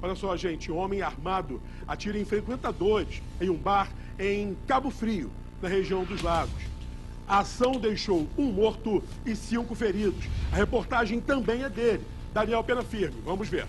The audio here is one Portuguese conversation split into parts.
Olha só, gente, homem armado atira em frequentadores em um bar em Cabo Frio, na região dos Lagos. A ação deixou um morto e 5 feridos. A reportagem também é dele, Daniel Penafirme. Vamos ver.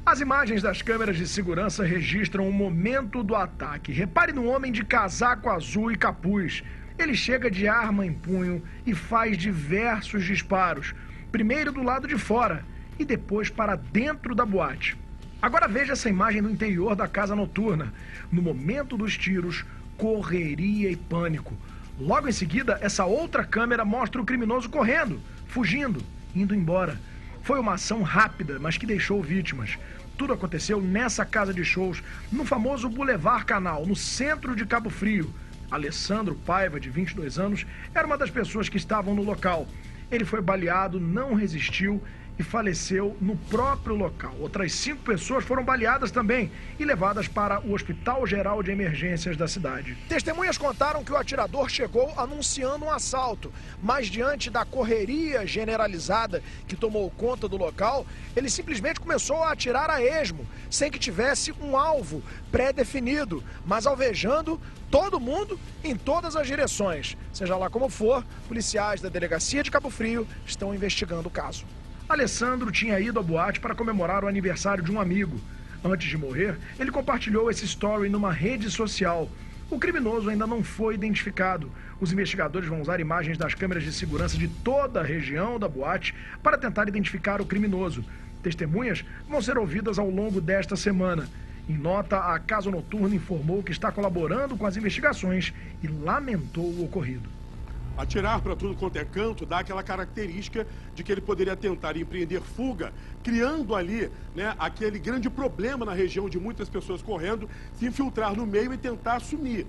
As imagens das câmeras de segurança registram o momento do ataque. Repare no homem de casaco azul e capuz. Ele chega de arma em punho e faz diversos disparos. Primeiro do lado de fora e depois para dentro da boate. Agora veja essa imagem do interior da casa noturna. No momento dos tiros, correria e pânico. Logo em seguida, essa outra câmera mostra o criminoso correndo, fugindo, indo embora. Foi uma ação rápida, mas que deixou vítimas. Tudo aconteceu nessa casa de shows, no famoso Boulevard Canal, no centro de Cabo Frio. Alessandro Paiva, de 22 anos, era uma das pessoas que estavam no local. Ele foi baleado, não resistiu e faleceu no próprio local. Outras 5 pessoas foram baleadas também e levadas para o Hospital Geral de Emergências da cidade. Testemunhas contaram que o atirador chegou anunciando um assalto, mas diante da correria generalizada que tomou conta do local, ele simplesmente começou a atirar a esmo, sem que tivesse um alvo pré-definido, mas alvejando todo mundo em todas as direções. Seja lá como for, policiais da Delegacia de Cabo Frio estão investigando o caso. Alessandro tinha ido à boate para comemorar o aniversário de um amigo. Antes de morrer, ele compartilhou esse story numa rede social. O criminoso ainda não foi identificado. Os investigadores vão usar imagens das câmeras de segurança de toda a região da boate para tentar identificar o criminoso. Testemunhas vão ser ouvidas ao longo desta semana. Em nota, a Casa Noturna informou que está colaborando com as investigações e lamentou o ocorrido. Atirar para tudo quanto é canto dá aquela característica de que ele poderia tentar empreender fuga, criando ali, né, aquele grande problema na região de muitas pessoas correndo, se infiltrar no meio e tentar assumir.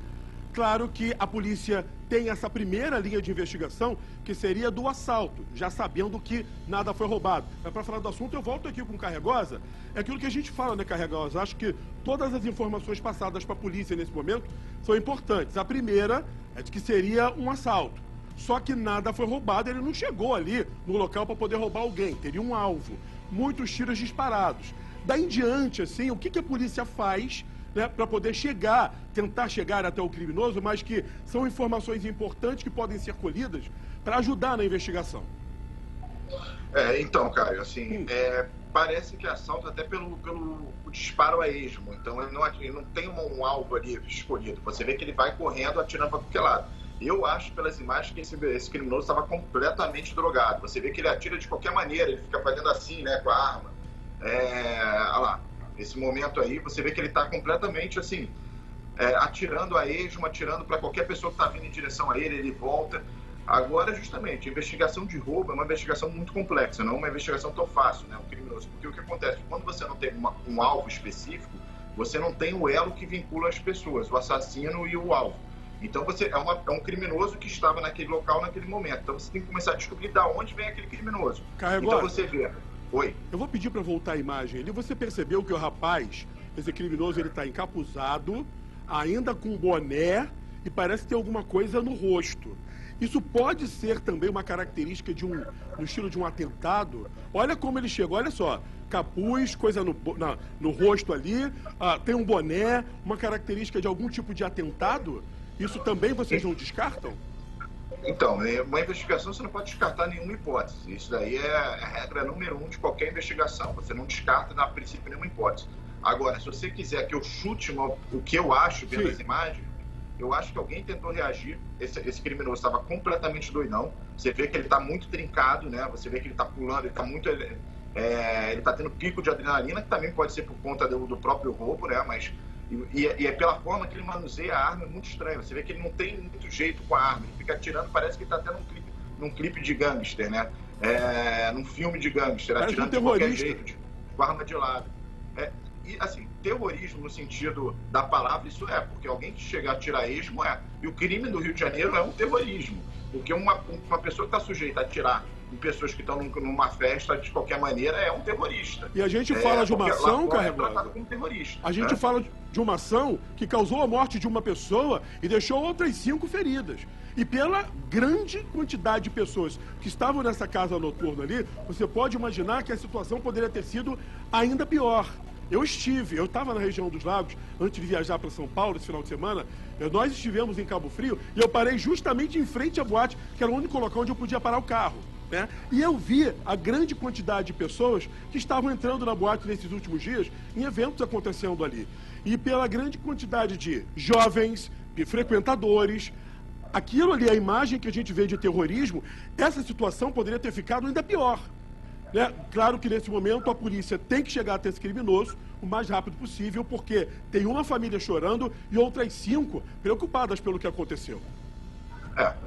Claro que a polícia tem essa primeira linha de investigação, que seria do assalto, já sabendo que nada foi roubado. Mas para falar do assunto, eu volto aqui com o Carregosa. É aquilo que a gente fala, né, Carregosa? Acho que todas as informações passadas para a polícia nesse momento são importantes. A primeira é de que seria um assalto. Só que nada foi roubado, ele não chegou ali no local para poder roubar alguém, teria um alvo, muitos tiros disparados. Daí em diante, assim, o que a polícia faz, né, para poder tentar chegar até o criminoso, mas que são informações importantes que podem ser colhidas para ajudar na investigação? Então, Caio, assim, parece que assalto até pelo disparo a esmo, então ele não tem um alvo ali escolhido, você vê que ele vai correndo, atirando para qualquer lado. Eu acho, pelas imagens, que esse criminoso estava completamente drogado. Você vê que ele atira de qualquer maneira, ele fica fazendo assim, né, com a arma. Olha lá, esse momento aí, você vê que ele está completamente, assim, atirando a esmo, atirando para qualquer pessoa que está vindo em direção a ele volta. Agora, justamente, a investigação de roubo é uma investigação muito complexa, não é uma investigação tão fácil, né, o criminoso. Porque o que acontece? Quando você não tem um alvo específico, você não tem o elo que vincula as pessoas, o assassino e o alvo. Então é um criminoso que estava naquele local naquele momento. Então você tem que começar a descobrir de onde vem aquele criminoso. Carregosa, então você vê. Oi. Eu vou pedir para voltar a imagem ali. Você percebeu que o rapaz, esse criminoso, ele está encapuzado, ainda com boné e parece ter alguma coisa no rosto. Isso pode ser também uma característica no estilo de um atentado. Olha como ele chegou, olha só. Capuz, coisa no rosto ali, tem um boné, uma característica de algum tipo de atentado. Isso também vocês não descartam? Então, uma investigação você não pode descartar nenhuma hipótese. Isso daí é a regra número 1 de qualquer investigação. Você não descarta, a princípio, nenhuma hipótese. Agora, se você quiser que eu chute o que eu acho vendo as imagens, eu acho que alguém tentou reagir. Esse criminoso estava completamente doidão. Você vê que ele está muito trincado, né? Você vê que ele está pulando, ele está muito... ele está tendo pico de adrenalina, que também pode ser por conta do próprio roubo, né? Mas... E é pela forma que ele manuseia a arma, é muito estranho. Você vê que ele não tem muito jeito com a arma. Ele fica atirando, parece que ele está até num clipe de gangster, né? Num filme de gangster, parece atirando de qualquer jeito, com a arma de lado. E, assim, terrorismo no sentido da palavra, isso porque alguém que chega a atirar esmo E o crime do Rio de Janeiro é um terrorismo. Porque uma pessoa que está sujeita a atirar em pessoas que estão numa festa de qualquer maneira é um terrorista. E a gente fala de uma ação, Carregosa. Tratado como terrorista. A gente fala de uma ação que causou a morte de uma pessoa e deixou outras 5 feridas. E pela grande quantidade de pessoas que estavam nessa casa noturna ali, você pode imaginar que a situação poderia ter sido ainda pior. Eu estava na região dos Lagos, antes de viajar para São Paulo esse final de semana, nós estivemos em Cabo Frio e eu parei justamente em frente à boate, que era o único local onde eu podia parar o carro, né? E eu vi a grande quantidade de pessoas que estavam entrando na boate nesses últimos dias, em eventos acontecendo ali. E pela grande quantidade de jovens, de frequentadores, aquilo ali, a imagem que a gente vê de terrorismo, essa situação poderia ter ficado ainda pior. Né? Claro que nesse momento a polícia tem que chegar até esse criminoso o mais rápido possível, porque tem uma família chorando e outras 5 preocupadas pelo que aconteceu.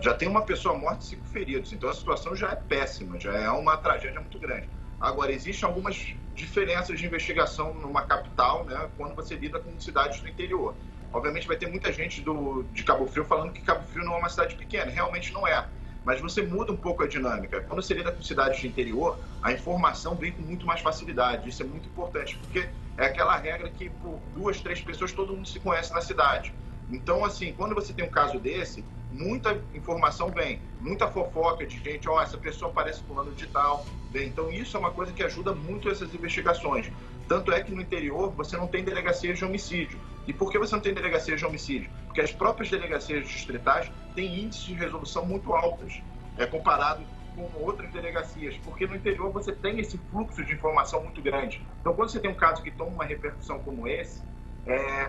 Já tem uma pessoa morta e 5 feridos, então a situação já é péssima, já é uma tragédia muito grande. Agora, existem algumas diferenças de investigação numa capital, né, quando você lida com cidades do interior. Obviamente vai ter muita gente de Cabo Frio falando que Cabo Frio não é uma cidade pequena, realmente não é. Mas você muda um pouco a dinâmica. Quando você lida com cidades de interior, a informação vem com muito mais facilidade. Isso é muito importante, porque é aquela regra que por 2, 3 pessoas todo mundo se conhece na cidade. Então, assim, quando você tem um caso desse, muita informação vem, muita fofoca de gente, essa pessoa parece fulano de tal. Vem. Então, isso é uma coisa que ajuda muito essas investigações. Tanto é que no interior você não tem delegacias de homicídio. E por que você não tem delegacias de homicídio? Porque as próprias delegacias distritais têm índices de resolução muito altos, comparado com outras delegacias, porque no interior você tem esse fluxo de informação muito grande. Então, quando você tem um caso que toma uma repercussão como esse,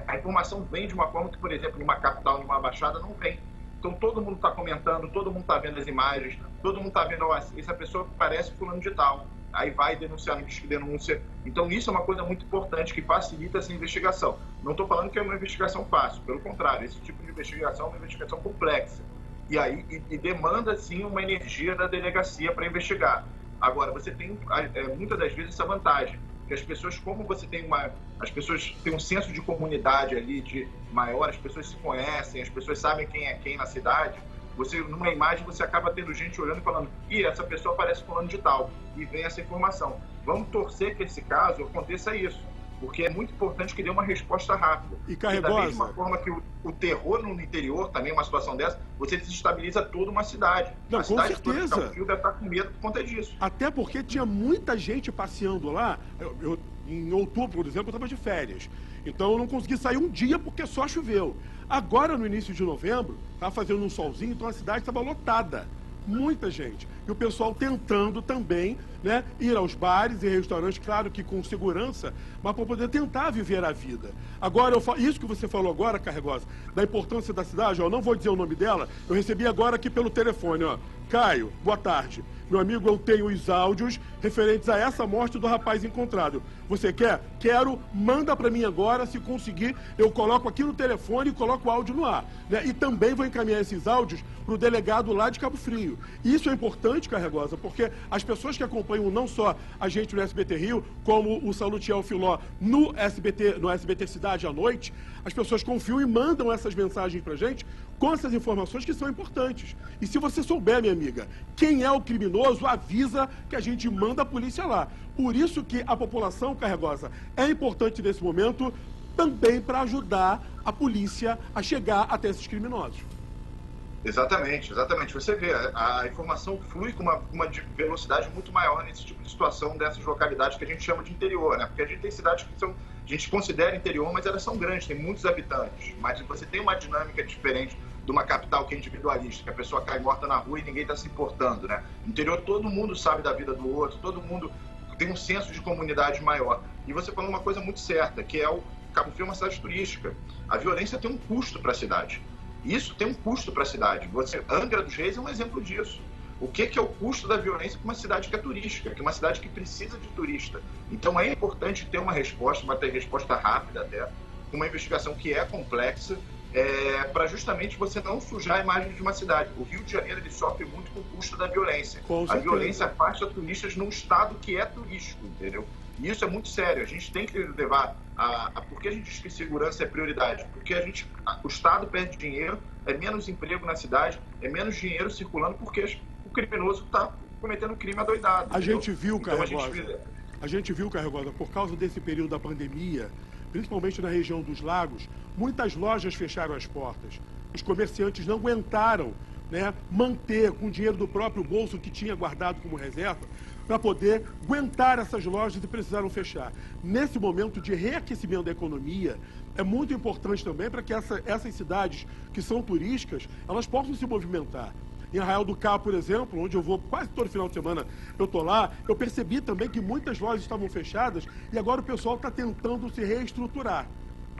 a informação vem de uma forma que, por exemplo, numa capital, numa baixada, não vem. Então, todo mundo está comentando, todo mundo está vendo as imagens, todo mundo está vendo, essa pessoa parece fulano de tal. Aí vai denunciar no disco de denúncia. Então, isso é uma coisa muito importante que facilita essa investigação. Não estou falando que é uma investigação fácil, pelo contrário, esse tipo de investigação é uma investigação complexa. E demanda, sim, uma energia da delegacia para investigar. Agora, você tem, muitas das vezes, essa vantagem, que as pessoas, como você tem as pessoas têm um senso de comunidade ali, de maior, as pessoas se conhecem, as pessoas sabem quem é quem na cidade. Numa imagem, você acaba tendo gente olhando e falando, essa pessoa parece fulano de tal, e vem essa informação. Vamos torcer que esse caso aconteça isso, porque é muito importante que dê uma resposta rápida. E Carregosa, da mesma forma que o terror no interior, também uma situação dessa, você desestabiliza toda uma cidade. Não, a cidade toda de Cabo Frio deve estar com medo por conta disso. Até porque tinha muita gente passeando lá. Em outubro, por exemplo, eu estava de férias. Então eu não consegui sair um dia porque só choveu. Agora, no início de novembro, estava fazendo um solzinho, então a cidade estava lotada. Muita gente. E o pessoal tentando também, né, ir aos bares e restaurantes, claro que com segurança, mas para poder tentar viver a vida. Agora, isso que você falou agora, Carregosa, da importância da cidade, eu não vou dizer o nome dela, eu recebi agora aqui pelo telefone, Caio, boa tarde. Meu amigo, eu tenho os áudios referentes a essa morte do rapaz encontrado. Você quer? Quero, manda para mim agora, se conseguir, eu coloco aqui no telefone e coloco o áudio no ar. Né? E também vou encaminhar esses áudios para o delegado lá de Cabo Frio. E isso é importante, Carregosa, porque as pessoas que acompanham não só a gente no SBT Rio, como o Salutiel Filó no SBT Cidade à noite, as pessoas confiam e mandam essas mensagens para a gente com essas informações que são importantes. E se você souber, minha amiga, quem é o criminoso, avisa que a gente manda a polícia lá. Por isso que a população, Carregosa, é importante nesse momento também para ajudar a polícia a chegar até esses criminosos. Exatamente. Você vê, a informação flui com uma velocidade muito maior nesse tipo de situação dessas localidades que a gente chama de interior, né? Porque a gente tem cidades que a gente considera interior, mas elas são grandes, tem muitos habitantes. Mas você tem uma dinâmica diferente de uma capital que é individualista, que a pessoa cai morta na rua e ninguém está se importando, né? No interior todo mundo sabe da vida do outro, todo mundo tem um senso de comunidade maior. E você falou uma coisa muito certa, que é o Cabo Frio é uma cidade turística. A violência tem um custo para a cidade. Isso tem um custo para a cidade. Angra dos Reis é um exemplo disso. O que é o custo da violência para uma cidade que é turística, que é uma cidade que precisa de turista? Então é importante ter uma resposta rápida até, uma investigação que é complexa, para justamente você não sujar a imagem de uma cidade. O Rio de Janeiro ele sofre muito com o custo da violência. A violência afasta turistas num estado que é turístico, entendeu? E isso é muito sério. A gente tem que levar por que a gente diz que segurança é prioridade? Porque o Estado perde dinheiro, é menos emprego na cidade, é menos dinheiro circulando porque o criminoso está cometendo crime adoidado. A gente viu, Carregosa, por causa desse período da pandemia, principalmente na região dos lagos, muitas lojas fecharam as portas. Os comerciantes não aguentaram, né, manter com o dinheiro do próprio bolso que tinha guardado como reserva, para poder aguentar essas lojas e precisaram fechar. Nesse momento de reaquecimento da economia, é muito importante também para que essas cidades que são turísticas, elas possam se movimentar. Em Arraial do Cabo, por exemplo, onde eu vou quase todo final de semana, eu estou lá, eu percebi também que muitas lojas estavam fechadas e agora o pessoal está tentando se reestruturar.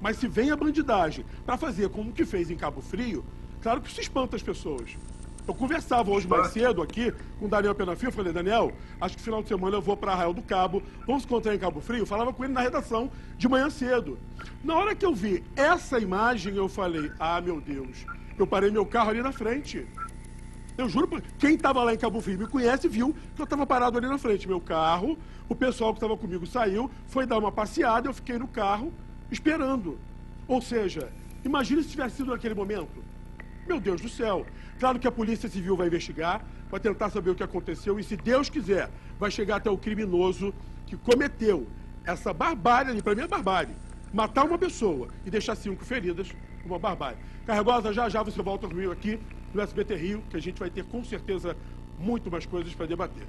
Mas se vem a bandidagem para fazer como que fez em Cabo Frio, claro que isso espanta as pessoas. Eu conversava hoje mais cedo aqui com o Daniel Penafio, eu falei, Daniel, acho que final de semana eu vou para Arraial do Cabo, vamos se encontrar em Cabo Frio? Eu falava com ele na redação de manhã cedo. Na hora que eu vi essa imagem, eu falei, ah, meu Deus, eu parei meu carro ali na frente. Eu juro, quem estava lá em Cabo Frio me conhece viu que eu estava parado ali na frente. Meu carro, o pessoal que estava comigo saiu, foi dar uma passeada, eu fiquei no carro esperando. Ou seja, imagine se tivesse sido naquele momento. Meu Deus do céu. Claro que a Polícia Civil vai investigar, vai tentar saber o que aconteceu e, se Deus quiser, vai chegar até o criminoso que cometeu essa barbárie ali, para mim é barbárie. Matar uma pessoa e deixar 5 feridas, uma barbárie. Carregosa, já já você volta comigo aqui no SBT Rio, que a gente vai ter com certeza muito mais coisas para debater.